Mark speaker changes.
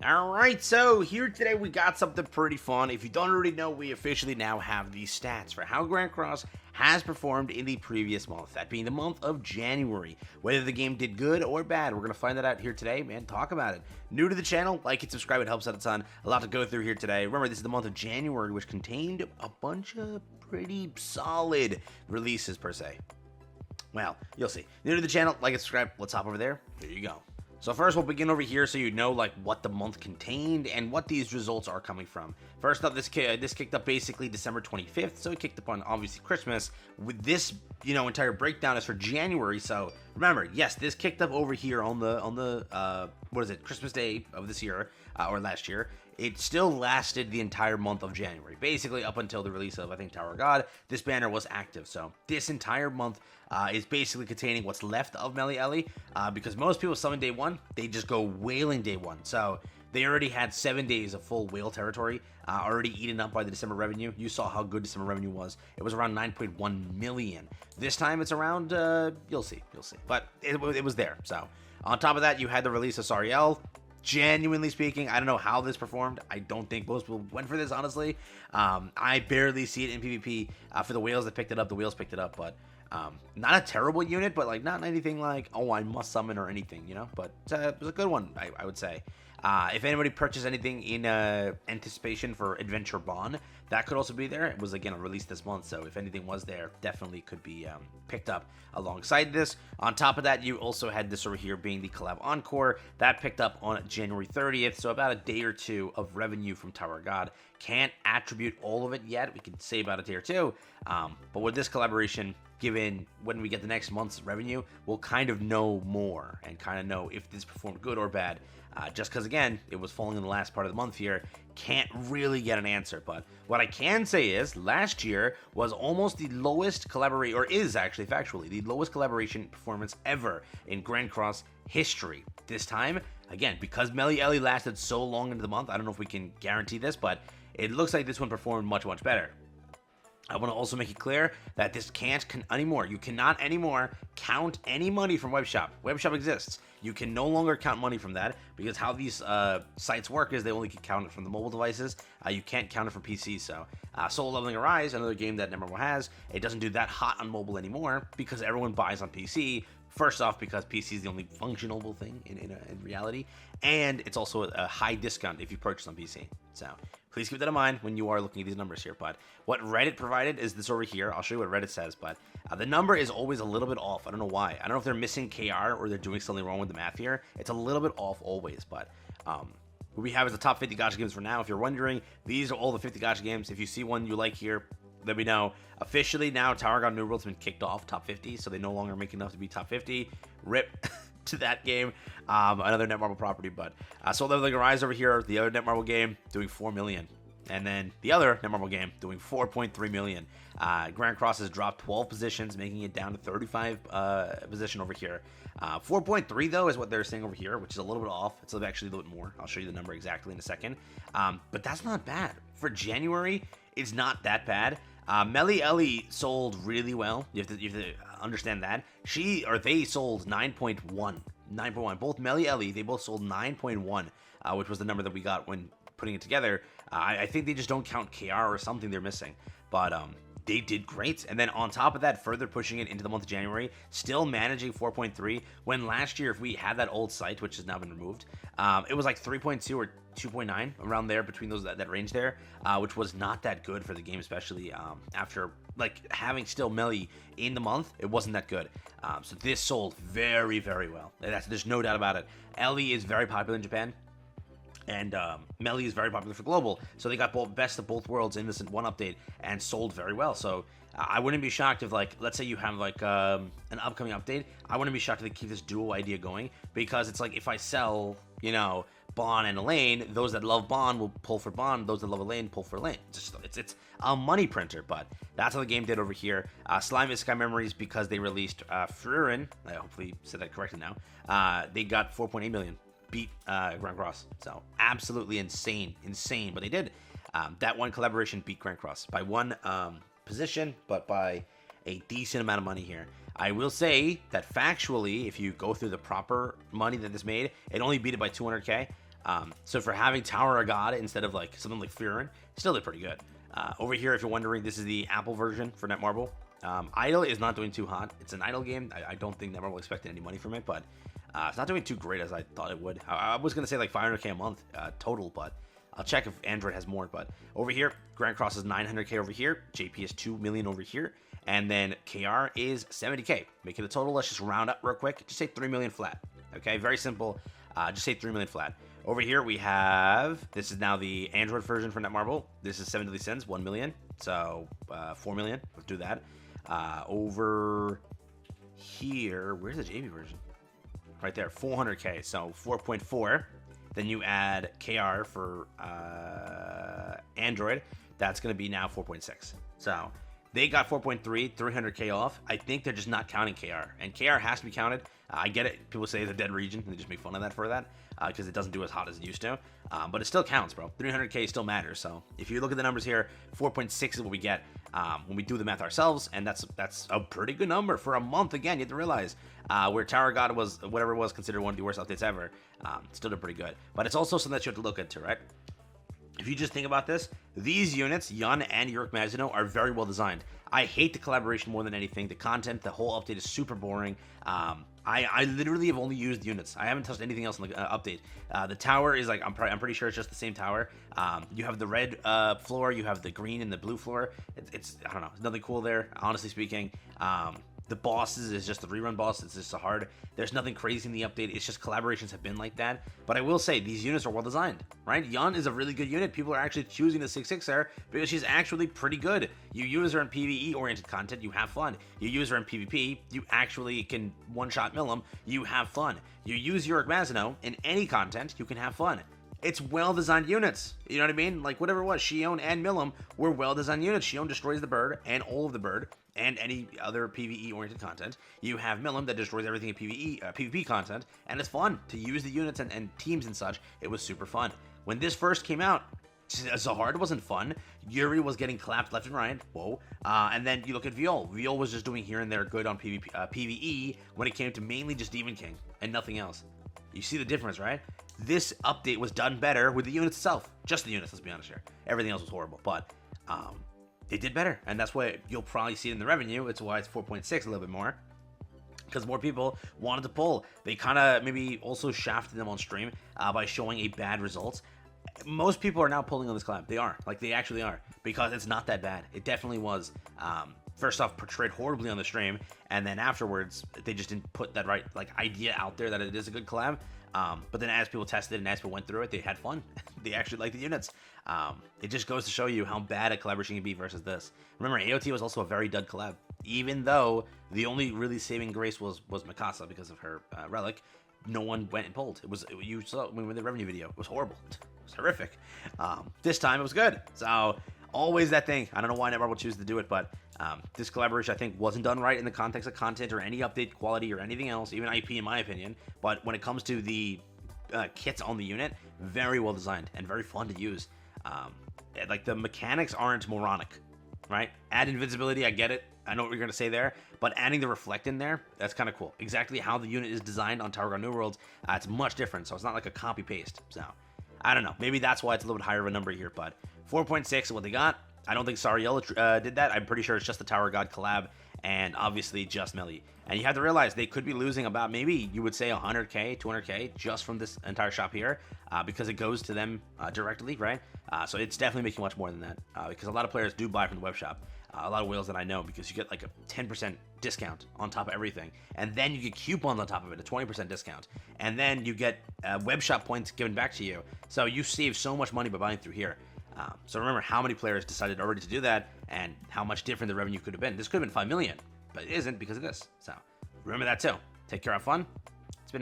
Speaker 1: Alright, so here today we got something pretty fun. If you don't already know, we officially now have the stats for how Grand Cross has performed in the previous month, that being the month of January. Whether the game did good or bad, we're going to find that out here today, man. Talk about it. New to the channel, like and subscribe, it helps out a ton. A lot to go through here today. Remember, this is the month of January, which contained a bunch of pretty solid releases per se. Well, you'll see. New to the channel, like and subscribe. Let's hop over there. Here you go. So first we'll begin over here so you know like what the month contained and what these results are coming from. First up, this kicked up basically December 25th, so it kicked up on obviously Christmas. With this, entire breakdown is for January. So remember, yes, this kicked up over here on the what is it, Christmas Day of this year or last year. It still lasted the entire month of January, basically up until the release of, I think, Tower of God. This banner was active, so this entire month is basically containing what's left of Melly Ellie, because most people summon day one, they just go whaling day one. So they already had 7 days of full whale territory, already eaten up by the December revenue. You saw how good December revenue was. It was around 9.1 million. This time it's around, you'll see. But it was there. So on top of that, you had the release of Sariel. Genuinely speaking, I don't know how this performed. I don't think most people went for this, honestly. I barely see it in PvP. For the whales that picked it up, the whales picked it up, but not a terrible unit, but like not anything like, oh, I must summon or anything, but it was a good one, I would say. If anybody purchased anything in anticipation for Adventure Bond, that could also be there. It was, again, released this month, so if anything was there, definitely could be picked up alongside this. On top of that, you also had this over here being the Collab Encore. That picked up on January 30th, so about a day or two of revenue from Tower of God. Can't attribute all of it yet. We could say about a day or two, but with this collaboration, given when we get the next month's revenue, we'll kind of know more and kind of know if this performed good or bad. Just because, again, it was falling in the last part of the month here, can't really get an answer. But what I can say is last year was almost the lowest collaboration, or is actually factually the lowest collaboration performance ever in Grand Cross history. This time, again, because Melly Ellie lasted so long into the month, I don't know if we can guarantee this, but it looks like this one performed much, much better. I want to also make it clear that this can't anymore. You cannot anymore count any money from Webshop. Webshop exists. You can no longer count money from that because how these sites work is they only can count it from the mobile devices. You can't count it from PC. So Solo Leveling Arise, another game that Netmarble has, it doesn't do that hot on mobile anymore because everyone buys on PC. First off, because PC is the only functionable thing in reality, and it's also a high discount if you purchase on PC. So please keep that in mind when you are looking at these numbers here. But what Reddit provided is this over here. I'll show you what Reddit says, but the number is always a little bit off. I don't know why. I don't know if they're missing KR or they're doing something wrong with the math here. It's a little bit off always, but what we have is the top 50 gacha games for now. If you're wondering, these are all the 50 gacha games. If you see one you like here, let me know. Officially now, Tower of God New World's been kicked off top 50, so they no longer make enough to be top 50. Rip to that game. Another Netmarble property, but Solo Leveling Arise over here, the other Netmarble game, doing 4 million. And then the other Netmarble game doing 4.3 million. Grand Cross has dropped 12 positions, making it down to 35 position over here. 4.3 though is what they're saying over here, which is a little bit off. It's actually a little bit more. I'll show you the number exactly in a second. But that's not bad. For January, it's not that bad. Melly Ellie sold really well. You have to understand that. They sold 9.1. Both Melly Ellie, they both sold 9.1, which was the number that we got when putting it together. I think they just don't count KR or something they're missing. But they did great. And then on top of that, further pushing it into the month of January, still managing 4.3, when last year, if we had that old site, which has now been removed, it was like 3.2 or 2.9, around there, between those that range there, which was not that good for the game, especially after like having still Melly in the month. It wasn't that good. So this sold very, very well. There's no doubt about it. Ellie is very popular in Japan, and Melly is very popular for global, so they got best of both worlds in this one update and sold very well. So I wouldn't be shocked if, like, let's say you have like an upcoming update, I wouldn't be shocked if they keep this duo idea going, because it's like if I sell, Bond and Elaine, those that love Bond will pull for Bond, those that love Elaine pull for Elaine. It's a money printer, but that's how the game did over here. Slime is Sky Memories, because they released Furin, I hopefully said that correctly now, they got 4.8 million. Beat Grand Cross. So absolutely insane, but they did. That one collaboration beat Grand Cross by one position, but by a decent amount of money here. I will say that factually, if you go through the proper money that this made, it only beat it by 200k. So for having Tower of God instead of like something like Fearin, still did pretty good. Over here, if you're wondering, this is the Apple version for Netmarble. Idle is not doing too hot. It's an idle game. I don't think Netmarble expected any money from it, but it's not doing too great as I thought it would. I was going to say like 500k a month total, but I'll check if Android has more. But over here, Grand Cross is 900k over here. JP is 2 million over here. And then KR is 70k. Make it a total. Let's just round up real quick. Just say 3 million flat. Okay, very simple. Just say 3 million flat. Over here we have, this is now the Android version for Netmarble. This is 7 cents, 1 million. So 4 million. Let's do that. Over here, where's the JP version? Right there, 400k. So 4.4. Then you add KR for Android. That's going to be now 4.6. So they got 4.3, 300k off. I think they're just not counting KR. And KR has to be counted. I get it. People say it's a dead region, and they just make fun of that for that because it doesn't do as hot as it used to. But it still counts, bro. 300k still matters. So if you look at the numbers here, 4.6 is what we get when we do the math ourselves, and that's a pretty good number for a month. Again, you have to realize where Tower God was, whatever it was, considered one of the worst updates ever. Still did pretty good. But it's also something that you have to look into, right? If you just think about this, these units, Yun and York Mazino, are very well designed. I hate the collaboration more than anything. The content, the whole update is super boring. I literally have only used units. I haven't touched anything else in the update. The tower is like, I'm pretty sure it's just the same tower. You have the red floor, you have the green and the blue floor. It's I don't know, there's nothing cool there, honestly speaking. The bosses is just the rerun boss. It's just so hard. There's nothing crazy in the update. It's just collaborations have been like that. But I will say, these units are well designed, right? Yun is a really good unit. People are actually choosing the 6/6 there because she's actually pretty good. You use her in PvE-oriented content, you have fun. You use her in PvP, you actually can one-shot mill them, you have fun. You use Yorick Mazino in any content, you can have fun. It's well-designed units. You know what I mean? Like, whatever it was, Shion and Milim were well-designed units. Shion destroys the bird and all of the bird and any other PvE-oriented content. You have Milim that destroys everything in PvP content, and it's fun to use the units and teams and such. It was super fun. When this first came out, Zahard wasn't fun. Yuri was getting clapped left and right. Whoa. And then you look at Viol. Viol was just doing here and there good on PvE when it came to mainly just Demon King and nothing else. You see the difference, right? This update was done better with the units itself. Just the units, let's be honest here. Everything else was horrible, but it did better, and that's why you'll probably see it in the revenue. It's why it's 4.6, a little bit more, because more people wanted to pull. They kind of maybe also shafted them on stream by showing a bad results. Most people are now pulling on this collab. They are, like, they actually are, because it's not that bad. It definitely was. First off, portrayed horribly on the stream, and then afterwards, they just didn't put that right idea out there that it is a good collab. But then as people tested and as people went through it, they had fun. They actually liked the units. It just goes to show you how bad a collaboration can be versus this. Remember, AOT was also a very dud collab, even though the only really saving grace was Mikasa because of her relic. No one went and pulled. It was, you saw when we were in the revenue video. It was horrible. It was horrific. This time it was good. So always that thing. I don't know why Netmarble choose to do it, but this collaboration I think wasn't done right in the context of content or any update quality or anything else, even IP in my opinion. But when it comes to the kits on the unit, very well designed and very fun to use. Like, the mechanics aren't moronic, right? Add invincibility, I get it. I know what you're going to say there, but adding the reflect in there, that's kind of cool. Exactly how the unit is designed on Tower God New Worlds, it's much different, so it's not like a copy paste. So I don't know, maybe that's why it's a little bit higher of a number here, but 4.6 is what they got. I don't think Sariel did that. I'm pretty sure it's just the Tower God collab and obviously just Melee. And you have to realize they could be losing about, maybe you would say 100k, 200k just from this entire shop here because it goes to them directly, right? So it's definitely making much more than that because a lot of players do buy from the web shop. A lot of whales that I know, because you get like a 10% discount on top of everything, and then you get coupons on top of it, a 20% discount, and then you get web shop points given back to you. So you save so much money by buying through here. So remember how many players decided already to do that, and how much different the revenue could have been. This could have been 5 million, but it isn't because of this. So remember that too. Take care, have fun.